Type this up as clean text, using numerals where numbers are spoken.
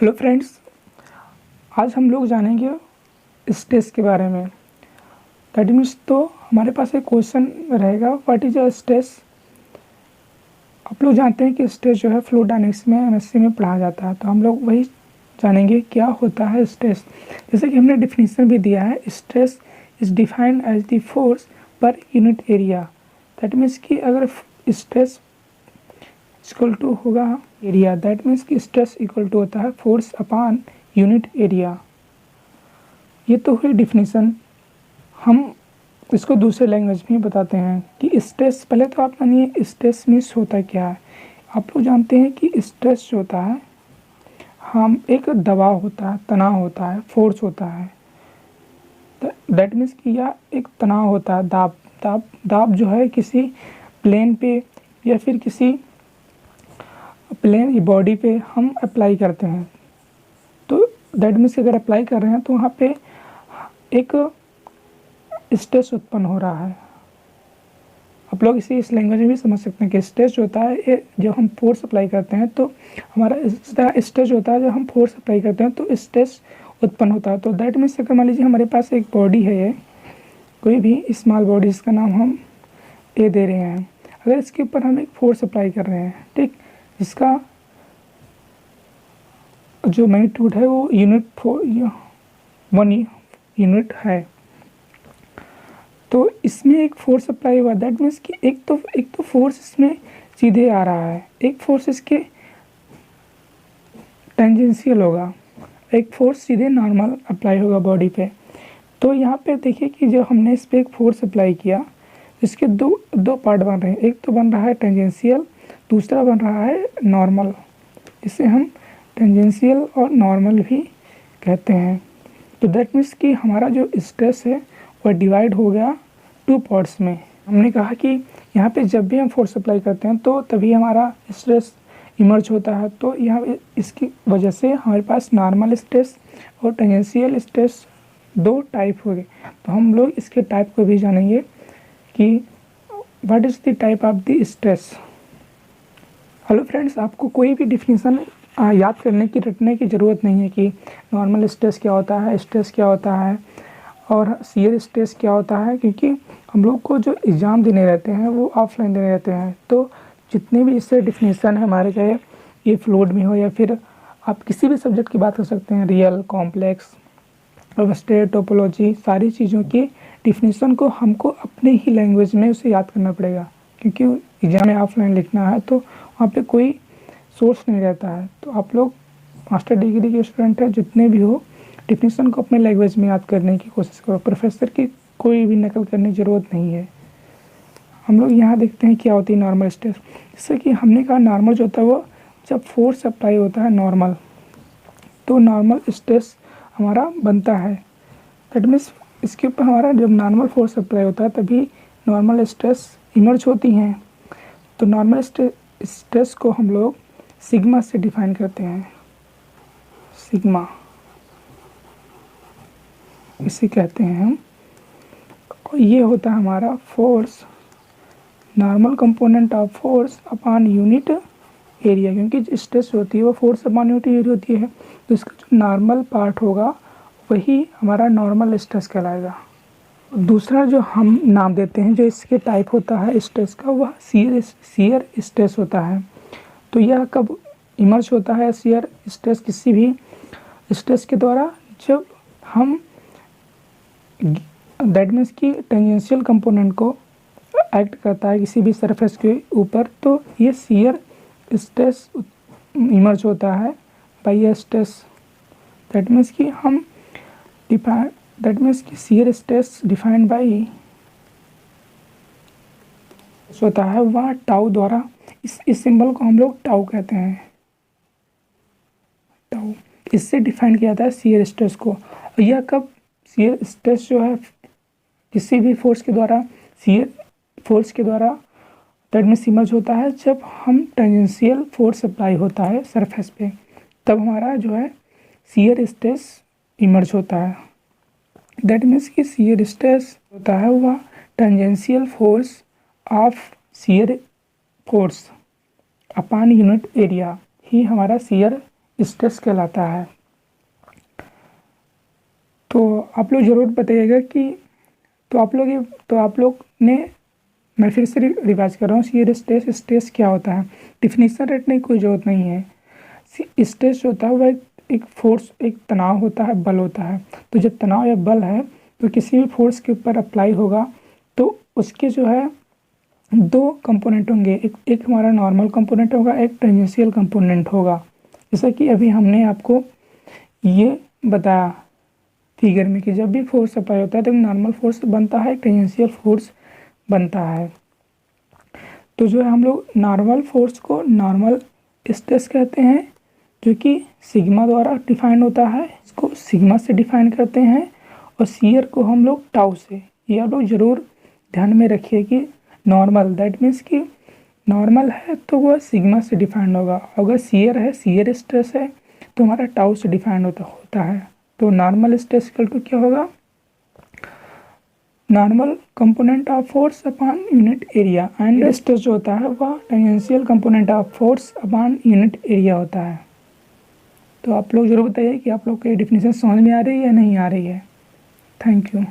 Hello friends, आज हम लोग जानेंगे स्ट्रेस के बारे में। दैट मीन्स तो हमारे पास एक क्वेश्चन रहेगा, व्हाट इज अ स्ट्रेस। आप लोग जानते हैं कि स्ट्रेस जो है फ्लूइड डायनेमिक्स में एमएससी में पढ़ा जाता है, तो हम लोग वही जानेंगे क्या होता है स्ट्रेस। जैसे कि हमने डिफिनीशन भी दिया है, stress is defined as the force per unit area. That means कि अगर स्ट्रेस इक्वल टू होगा एरिया, दैट मीन्स कि स्ट्रेस इक्वल टू होता है फोर्स अपॉन यूनिट एरिया। ये तो हुई डिफिनीशन। हम इसको दूसरे लैंग्वेज में बताते हैं कि स्ट्रेस, पहले तो आप मानिए स्ट्रेस मीन्स होता क्या है। आप लोग जानते हैं कि स्ट्रेस जो होता है, हम एक दबाव होता है, तनाव होता है, फोर्स होता है। दैट मीन्स कि यह एक तनाव होता है, दाब जो है किसी प्लेन पे या फिर किसी प्लेन बॉडी पे हम अप्लाई करते हैं। तो दैट मीन्स अगर अप्लाई कर रहे हैं तो वहाँ पे एक स्ट्रेस उत्पन्न हो रहा है। आप लोग इसे इस लैंग्वेज में भी समझ सकते हैं कि स्ट्रेस जो होता है, ये जब हम फोर्स अप्लाई करते हैं तो हमारा स्ट्रेस जो होता है, जब हम फोर्स अप्लाई करते हैं तो स्ट्रेस उत्पन्न होता है। तो दैट मीन्स अगर मान लीजिए हमारे पास एक बॉडी है, ये कोई भी स्मॉल बॉडी, इसका नाम हम ए दे रहे हैं। अगर इसके ऊपर हम एक फोर्स अप्लाई कर रहे हैं, ठीक, जिसका जो मैग्नीट्यूड है वो वन यूनिट है, तो इसमें एक फोर्स अप्लाई हुआ। दैट मीन्स कि एक तो फोर्स इसमें सीधे आ रहा है, एक फोर्स इसके टेंजेंशियल होगा, एक फोर्स सीधे नॉर्मल अप्लाई होगा बॉडी पे। तो यहाँ पे देखिए कि जब हमने इस पर एक फोर्स अप्लाई किया, इसके दो पार्ट बन रहे हैं। एक तो बन रहा है टेंजेंशियल, दूसरा बन रहा है नॉर्मल। इसे हम टेंजेंशियल और नॉर्मल भी कहते हैं। तो दैट मीन्स कि हमारा जो स्ट्रेस है वह डिवाइड हो गया टू पार्ट्स में। हमने कहा कि यहाँ पे जब भी हम फोर्स अप्लाई करते हैं तो तभी हमारा स्ट्रेस इमर्ज होता है। तो यहाँ इसकी वजह से हमारे पास नॉर्मल स्ट्रेस और टेंजेंशियल स्ट्रेस दो टाइप हो गए। तो हम लोग इसके टाइप को भी जानेंगे कि what is the type of the stress. Hello friends, आपको कोई भी डिफिनीशन याद करने की, रटने की ज़रूरत नहीं है कि नॉर्मल स्ट्रेस क्या होता है, स्ट्रेस क्या होता है और शियर स्ट्रेस क्या होता है, क्योंकि हम लोग को जो एग्ज़ाम देने रहते हैं वो ऑफलाइन देने रहते हैं। तो जितने भी इससे डिफिनीशन है हमारे, चाहे ये फ्लूइड में हो या फिर आप किसी भी सब्जेक्ट की बात कर सकते हैं, रियल, कॉम्प्लेक्स, एब्स्ट्रैक्ट, टोपोलॉजी, सारी चीज़ों की डिफिनीशन को हमको अपने ही लैंग्वेज में उसे याद करना पड़ेगा, क्योंकि एग्ज़ाम में ऑफलाइन लिखना है तो वहाँ पे कोई सोर्स नहीं रहता है। तो आप लोग मास्टर डिग्री के स्टूडेंट हैं, जितने भी हो, डिफिनीशन को अपने लैंग्वेज में याद करने की कोशिश करो। प्रोफेसर की कोई भी नकल करने की ज़रूरत नहीं है। हम लोग यहाँ देखते हैं क्या होती है नॉर्मल स्ट्रेस। जैसे कि हमने कहा नॉर्मल जो होता है वो जब फोर्स अप्लाई होता है नॉर्मल, तो नॉर्मल स्ट्रेस हमारा बनता है। दैट मीन्स इसके ऊपर हमारा जब नॉर्मल फोर्स अप्लाई होता है तभी नॉर्मल स्ट्रेस इमर्ज होती हैं। तो नॉर्मल स्ट्रेस को हम लोग सिग्मा से डिफाइन करते हैं। सिग्मा इसे कहते हैं हम। और ये होता है हमारा force, normal component of force upon unit area, क्योंकि स्ट्रेस होती है वो फोर्स अपॉन यूनिट एरिया होती है। तो इसका जो नॉर्मल पार्ट होगा वही हमारा नॉर्मल स्ट्रेस कहलाएगा। दूसरा जो हम नाम देते हैं, जो इसके टाइप होता है स्ट्रेस का, वह शियर स्ट्रेस होता है। तो यह कब इमर्ज होता है शियर स्ट्रेस, किसी भी स्ट्रेस के द्वारा, जब हम दैट मीन्स कि टेंजेंशियल कंपोनेंट को एक्ट करता है किसी भी सरफेस के ऊपर, तो ये शियर स्ट्रेस इमर्ज होता है by a stress. That means कि हम दैट मीन्स कि शियर स्ट्रेस डिफाइंड बाय होता है वह टाउ द्वारा। इस सिंबल को हम लोग टाउ कहते हैं। टाउ, इससे डिफाइन किया जाता है शियर स्ट्रेस को। और यह कब शियर स्ट्रेस जो है किसी भी फोर्स के द्वारा, शियर फोर्स के द्वारा दैट मीन्स इमर्ज होता है जब हम टेंजेंशियल फोर्स अप्लाई होता है सरफेस पे, तब हमारा जो है शियर स्ट्रेस इमर्ज होता है। दैट मीन्स कि शियर स्ट्रेस होता है वह tangential force of shear force upon unit area ही हमारा शियर स्ट्रेस कहलाता है। तो आप लोग ज़रूर बताइएगा कि तो आप लोग ने, मैं फिर से रिवाइज कर रहा हूँ, शियर स्ट्रेस क्या होता है। डिफिनीशन रटने की कोई ज़रूरत नहीं है। स्ट्रेस जो होता है वह एक फोर्स, एक तनाव होता है, बल होता है। तो जब तनाव या बल है तो किसी भी फोर्स के ऊपर अप्लाई होगा तो उसके जो है दो कंपोनेंट होंगे, एक हमारा नॉर्मल कंपोनेंट होगा, एक टेंजेंशियल कंपोनेंट होगा। जैसा कि अभी हमने आपको ये बताया फिगर में कि जब भी फोर्स अप्लाई होता है तो नॉर्मल फोर्स बनता है, टेंजेंशियल फोर्स बनता है। तो जो है हम लोग नॉर्मल फोर्स को नॉर्मल स्ट्रेस कहते हैं, जो कि सिग्मा द्वारा डिफाइन होता है, इसको सिग्मा से डिफाइन करते हैं। और शियर को हम लोग टाउ से। ये आप लोग ज़रूर ध्यान में रखिए कि नॉर्मल दैट मीन्स कि नॉर्मल है तो वह सिग्मा से डिफाइंड होगा। अगर शियर है, शियर स्ट्रेस है, तो हमारा टाउ से डिफाइंड होता है। तो नॉर्मल स्ट्रेस इक्वल टू क्या होगा, normal component of force upon unit area. And stress जो होता है वह tangential component of force upon unit area होता है। तो आप लोग ज़रूर बताइए कि आप लोग को ये डिफिनीशन समझ में आ रही है या नहीं आ रही है। Thank you.